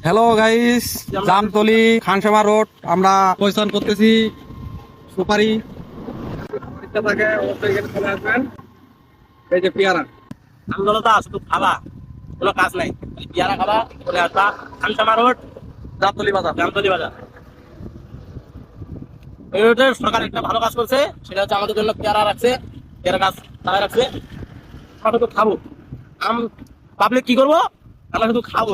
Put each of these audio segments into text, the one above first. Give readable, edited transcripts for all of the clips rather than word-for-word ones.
Hello guys, Jamtoli Khansama road আমরা পরিচালনা করতেছি। সুপারি ইচ্ছা থাকে অবশ্যই এখানে চলে আসবেন। এই যে পেয়ারা আন্দোলনটা শুধু খাবা, কোনো কাজ নাই। পেয়ারা খাবা, চলে আসবা খানসামা রোড, জামতলি বাজার। জামতলি বাজার। এই রোডে সরকার একটা ভালো কাজ করছে, সেটা হচ্ছে আমাদের জন্য পেয়ারা রাখছে, পেয়ারা গাছ লাগাই রাখছে। আমরা শুধু খাবো। পাবলিক কি করবো? আমরা শুধু খাবো।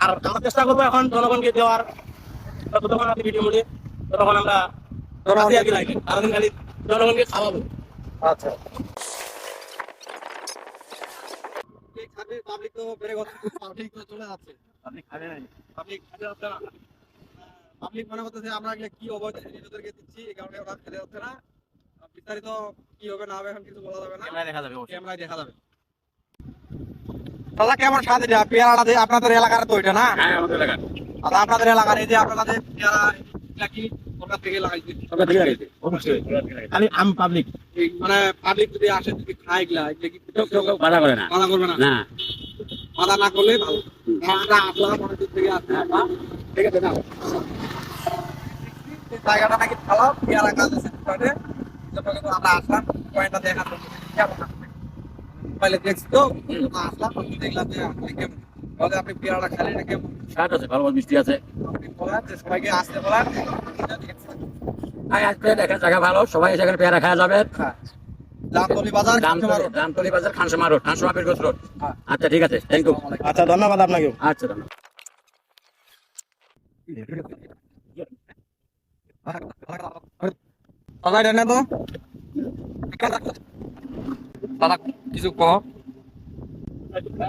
আর আমরা চেষ্টা করবো এখন জনগণকে দেওয়ার, যতক্ষণ আমাদের ভিডিও মূল্যে ততক্ষণ আমরা সারাদিন খালি জনগণকে খাওয়াবো। আচ্ছা, পাবলিক তো বেড়ে গেছে, পাবলিক তো চলে যাচ্ছে। আপনি খাবে নাই, পাবলিক খেতে হচ্ছে না। পাবলিক মনে করতেছে আমরা এগুলো কি অবৈধ নিজেদেরকে দিচ্ছি, এই কারণে ওরা খেতে হচ্ছে না। বিস্তারিত কি হবে না হবে এখন কিছু বলা যাবে না, ক্যামেরায় দেখা যাবে। ক্যামেরায় দেখা যাবে। দাদা কেমন স্বাদ এটা? পেয়ারাটা যে আপনাদের এলাকার তো এটা না? হ্যাঁ, আমাদের এলাকা। আচ্ছা, আপনাদের এলাকার এই যে আপনারা যে পেয়ারা এটা কি সরকার থেকে লাগাইছে? সরকার থেকে লাগাইছে, অবশ্যই। খালি আম পাবলিক মানে পাবলিক যদি আসে যদি খায় এগুলা, এগুলা কি কেউ বাধা করে না। বাধা করবে না? না, বাধা না করলে ভালো। আমরা আসলাম অনেক দূর থেকে আসছি, ঠিক আছে না? এই জায়গাটা নাকি ভালো, পেয়ারা গাছ আছে ওখানে। যখন কিন্তু আমরা আসলাম পয়েন্টটা দেখার জন্য কেমন আসবে মোবাইলে দেখছি তো, আসলাম তখন দেখলাম যে আসলে কেমন। তাহলে আপনি পেয়ারাটা খালি না কেমন? স্বাদ আছে, ভালো মিষ্টি আছে। আপনি বলেন যে সবাইকে আসতে বলেন। আজকে দেখা জায়গা ভালো, সবাই সেখানে পেয়ারা খাওয়া যাবে। জামতলি বাজার, খানসামা রোড। জামতলি বাজার, খানসামা রোড, খানসামা পীরগঞ্জ রোড। হ্যাঁ। আচ্ছা, ঠিক আছে, থ্যাংক ইউ। আচ্ছা, ধন্যবাদ আপনাকেও। আচ্ছা, ধন্যবাদ। দাদা এটা না তো দাদা কিছু কহ।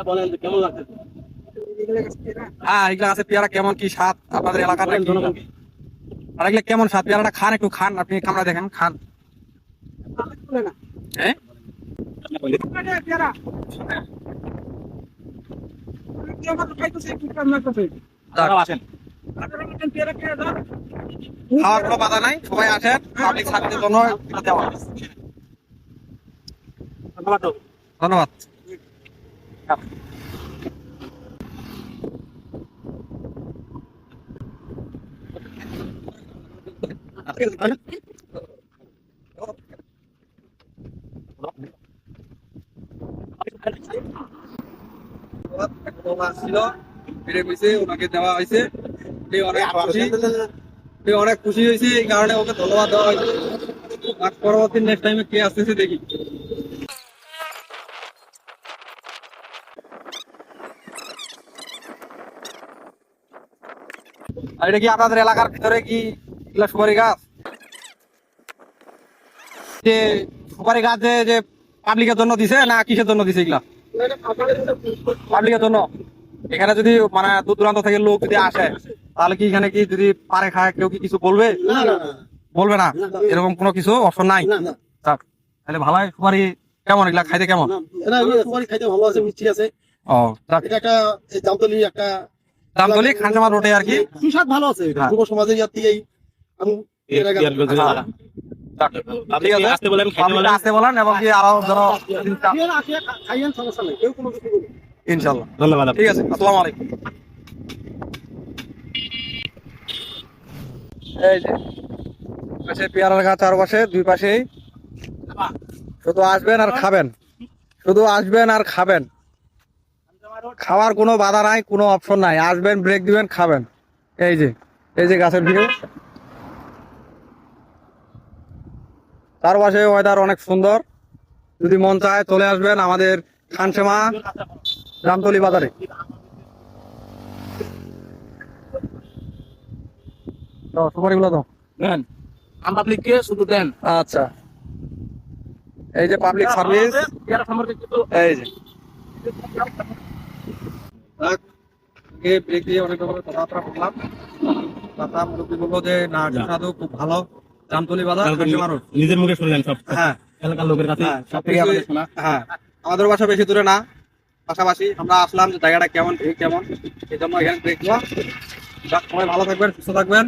বলেন কেমন লাগছে? হ্যাঁ, এগুলা আছে পেয়ারা কেমন কি স্বাদ আপনাদের এলাকার? আর এগুলা কেমন স্বাদ? পেয়ারাটা খান, একটু খান, আপনি কামড়া দেখেন, খান। হ্যাঁ, খাওয়ার কোনো বাধা নাই, সবাই আসেন, পাবলিক সার্ভিসের জন্য এটা দেওয়া হয়। ধন্যবাদ। ছিল বেড়ে গেছে, ওনাকে দেওয়া হয়েছে, অনেক খুশি হয়েছে, এই কারণে ওকে ধন্যবাদ দেওয়া হয়েছে। আর পরবর্তী নেক্সট টাইমে কে আসতেছে দেখি। আর এটা কি আপনাদের এলাকার ভিতরে কি এগুলা সুপারি গাছ? যে সুপারি গাছ যে পাবলিকের জন্য দিছে না কিসের জন্য দিছে এগুলা? পাবলিকের জন্য। এখানে যদি মানে দূর দূরান্ত থেকে লোক যদি আসে, তাহলে কি এখানে কি যদি পারে খায় কেউ কি কিছু বলবে? বলবে না, এরকম কোনো কিছু অপশন নাই। তাহলে ভালোই। সুপারি কেমন এগুলা খাইতে কেমন? সুপারি খাইতে ভালো আছে, মিষ্টি আছে। ও, যাক। এটা একটা জামতলি একটা জামতলি খানসামা রোডে আর কি সুস্বাদ ভালো আছে। এটা যুব সমাজের ইয়ার থেকেই আমি ঠিক আছে, আসতে বলেন এবং কি আরো ধরো খাইয়েন, সমস্যা নেই, কেউ কোনো কিছু বলবে না। ইনশাল্লাহ। ধন্যবাদ। ঠিক আছে, আসসালামু আলাইকুম। এই যে পাশে পেয়ারার গাছ, আর পাশে দুই পাশেই শুধু আসবেন আর খাবেন, শুধু আসবেন আর খাবেন। খাওয়ার কোনো বাধা নাই, কোনো অপশন নাই, আসবেন, ব্রেক দিবেন, খাবেন। এই যে গাছের ভিউ, তার পাশে ওয়েদার অনেক সুন্দর। যদি মন চায় চলে আসবেন আমাদের খানসামা জামতলি বাজারে। তো সুপারিগুলো তো দেন আম পাবলিককে শুধু দেন। আচ্ছা, এই যে পাবলিক সার্ভিস, পেয়ারা সম্পর্কে কিছু এই যে ব্রেক দিয়ে অনেক রকমের কথাবার্তা বললাম। কথা বলবো যে না, সুস্বাদু, খুব ভালো। জামতলি বাজার, খানসামা রোড। নিজের মুখে শুনলেন সব হ্যাঁ, এলাকার লোকের কাছে সব থেকে আমাদের শোনা। হ্যাঁ, আমাদের বাসা বেশি দূরে না, পাশাপাশি। আমরা আসলাম যে জায়গাটা কেমন, ভিউ কেমন, এই জন্য এখানে দেখবো। সবাই ভালো থাকবেন, সুস্থ থাকবেন,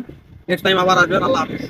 নেক্সট টাইম আবার আসবেন। আল্লাহ হাফেজ।